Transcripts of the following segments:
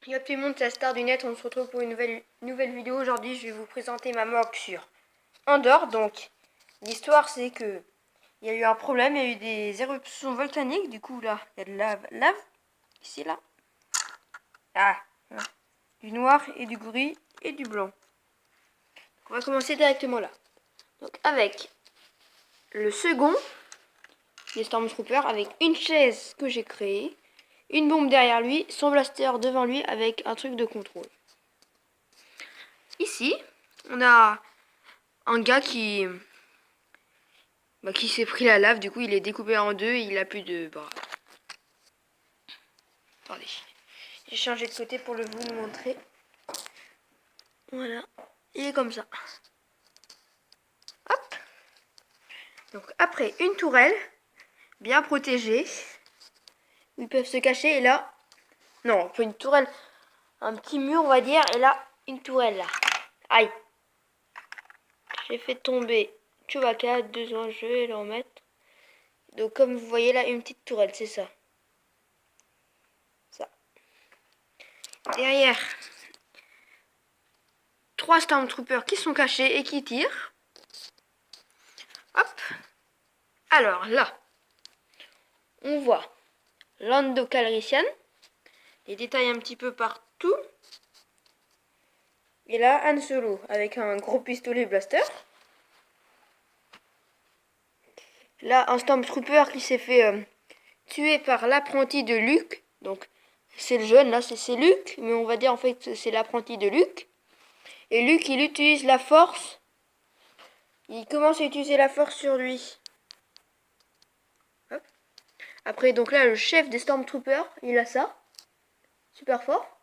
Yo tout le monde, c'est la Star du Net, on se retrouve pour une nouvelle vidéo. Aujourd'hui, je vais vous présenter ma morgue sur Andorre. Donc, l'histoire, c'est que il y a eu un problème, il y a eu des éruptions volcaniques. Du coup, là, il y a de la lave. Ici, là. Ah, voilà. Du noir et du gris et du blanc. Donc, on va commencer directement là. Donc, avec le second des Stormtroopers, avec une chaise que j'ai créée, une bombe derrière lui, son blaster devant lui avec un truc de contrôle. Ici, on a un gars qui s'est pris la lave, du coup il est découpé en deux et il a plus de bras. Attendez, j'ai changé de côté pour vous montrer. Voilà, il est comme ça. Hop. Donc après, une tourelle bien protégée, où ils peuvent se cacher, et là, non, une tourelle, un petit mur on va dire, et là, une tourelle là. Aïe. J'ai fait tomber Chewbacca, 2 ans, je vais le remettre. Donc comme vous voyez là, une petite tourelle, c'est ça. Ça. Derrière, 3 Stormtroopers qui sont cachés et qui tirent. Hop. Alors là, on voit Lando Calrissian. Les détails un petit peu partout. Et là, Han Solo avec un gros pistolet blaster. Là, un Stormtrooper qui s'est fait tuer par l'apprenti de Luke. Donc, c'est le jeune, là, c'est Luke. Mais on va dire en fait c'est l'apprenti de Luke. Et Luke, il utilise la force. Il commence à utiliser la force sur lui. Hop. Après, donc là, le chef des Stormtroopers, il a ça. Super fort.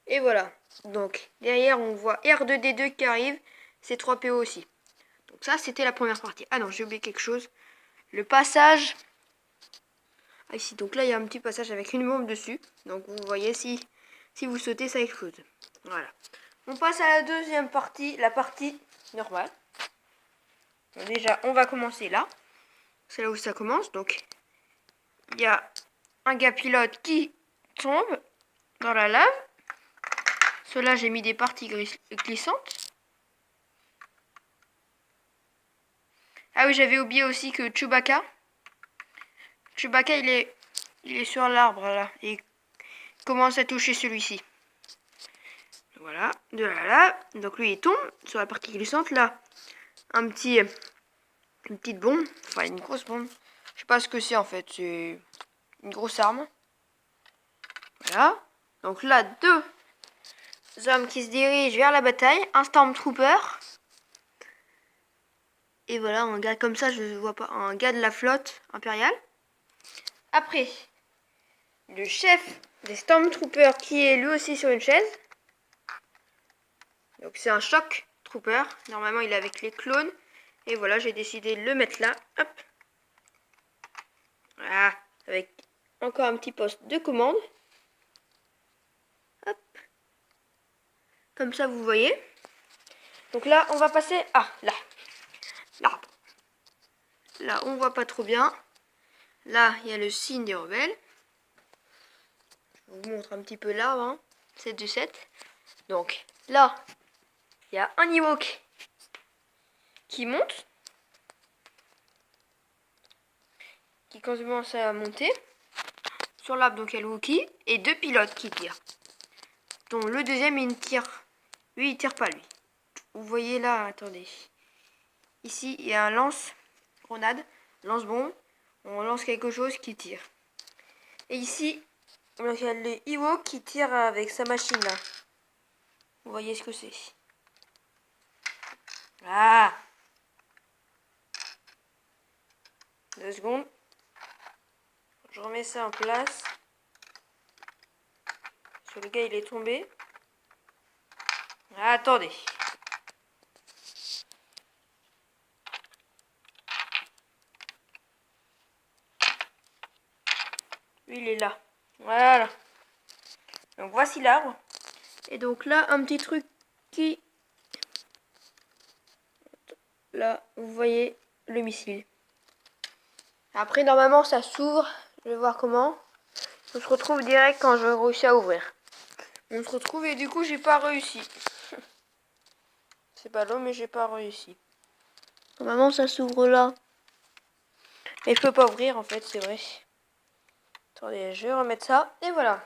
Et voilà. Donc, derrière, on voit R2D2 qui arrive. C3PO aussi. Donc ça, c'était la première partie. Ah non, j'ai oublié quelque chose. Le passage. Ah, ici, donc là, il y a un petit passage avec une bombe dessus. Donc, vous voyez, si vous sautez, ça explose. Voilà. On passe à la deuxième partie, la partie normale. Donc, déjà, on va commencer là. C'est là où ça commence. Donc, il y a un gars pilote qui tombe dans la lave. Cela, j'ai mis des parties glissantes. Ah oui, j'avais oublié aussi que Chewbacca, il est sur l'arbre là et commence à toucher celui-ci. Voilà, de la lave. Donc lui, il tombe sur la partie glissante là. Une petite bombe, enfin une grosse bombe. Je sais pas ce que c'est en fait, c'est une grosse arme. Voilà. Donc là, 2 hommes qui se dirigent vers la bataille. Un Stormtrooper. Et voilà, un gars comme ça, je vois pas. Un gars de la flotte impériale. Après, le chef des Stormtroopers qui est lui aussi sur une chaise. Donc c'est un Shock Trooper. Normalement, il est avec les clones. Et voilà, j'ai décidé de le mettre là. Hop. Voilà. Avec encore un petit poste de commande. Hop. Comme ça, vous voyez. Donc là, on va passer à là. L'arbre. Là, on voit pas trop bien. Là, il y a le signe des rebelles. Je vous montre un petit peu l'arbre. Hein. C'est du 7. Donc, là, il y a un Ewok qui monte. Qui commence à monter. Sur l'arbre, donc, il y a le Wookie. Et 2 pilotes qui tirent. Donc, le deuxième, il tire. Lui, il tire pas, lui. Vous voyez là, attendez. Ici, il y a un lance-grenade, lance-bombe. On lance quelque chose qui tire. Et ici, il y a le Ewok qui tire avec sa machine là. Vous voyez ce que c'est. Ah 2 secondes. Je remets ça en place. Parce que le gars, il est tombé. Ah, attendez. Lui, il est là. Voilà. Donc, voici l'arbre. Et donc là, un petit truc qui... Là, vous voyez le missile. Après, normalement, ça s'ouvre. Je vais voir comment. On se retrouve direct quand je réussis à ouvrir. On se retrouve et du coup j'ai pas réussi. C'est pas long mais j'ai pas réussi. Normalement ça s'ouvre là. Mais je peux pas ouvrir en fait, c'est vrai. Attendez, je vais remettre ça. Et voilà.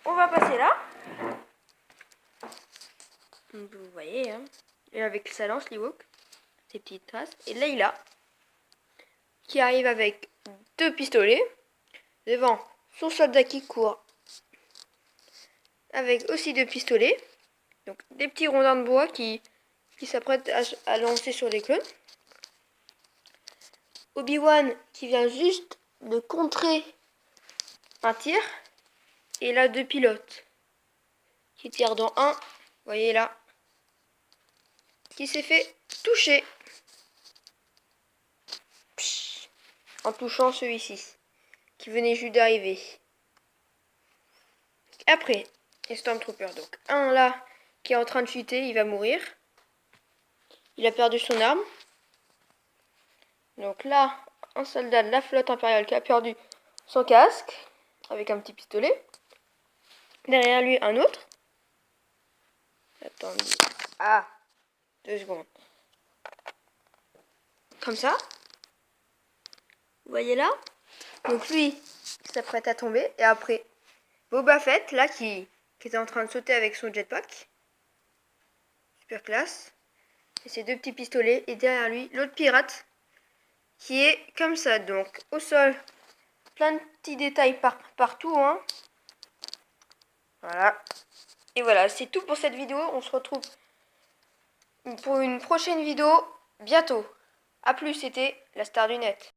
On va passer là. Vous voyez, hein. Et avec sa lance, l'Ewok. Ses petites traces. Et Layla. Qui arrive avec 2 pistolets. Devant, son soldat qui court. Avec aussi 2 pistolets. Donc des petits rondins de bois qui s'apprêtent à lancer sur les clones. Obi-Wan qui vient juste de contrer un tir. Et là 2 pilotes qui tirent dans un. Vous voyez là. Qui s'est fait toucher. Psh, en touchant celui-ci. Qui venait juste d'arriver. Après, les Stormtroopers. Donc un là qui est en train de chuter, il va mourir. Il a perdu son arme. Donc là, un soldat de la flotte impériale qui a perdu son casque. Avec un petit pistolet. Derrière lui, un autre. Attendez. Ah, 2 secondes. Comme ça. Vous voyez là? Donc lui, il s'apprête à tomber. Et après, Boba Fett, là, qui était en train de sauter avec son jetpack. Super classe. Et ses 2 petits pistolets. Et derrière lui, l'autre pirate. Qui est comme ça. Donc, au sol, plein de petits détails partout, hein. Voilà. Et voilà, c'est tout pour cette vidéo. On se retrouve pour une prochaine vidéo bientôt. A plus, c'était la star du net.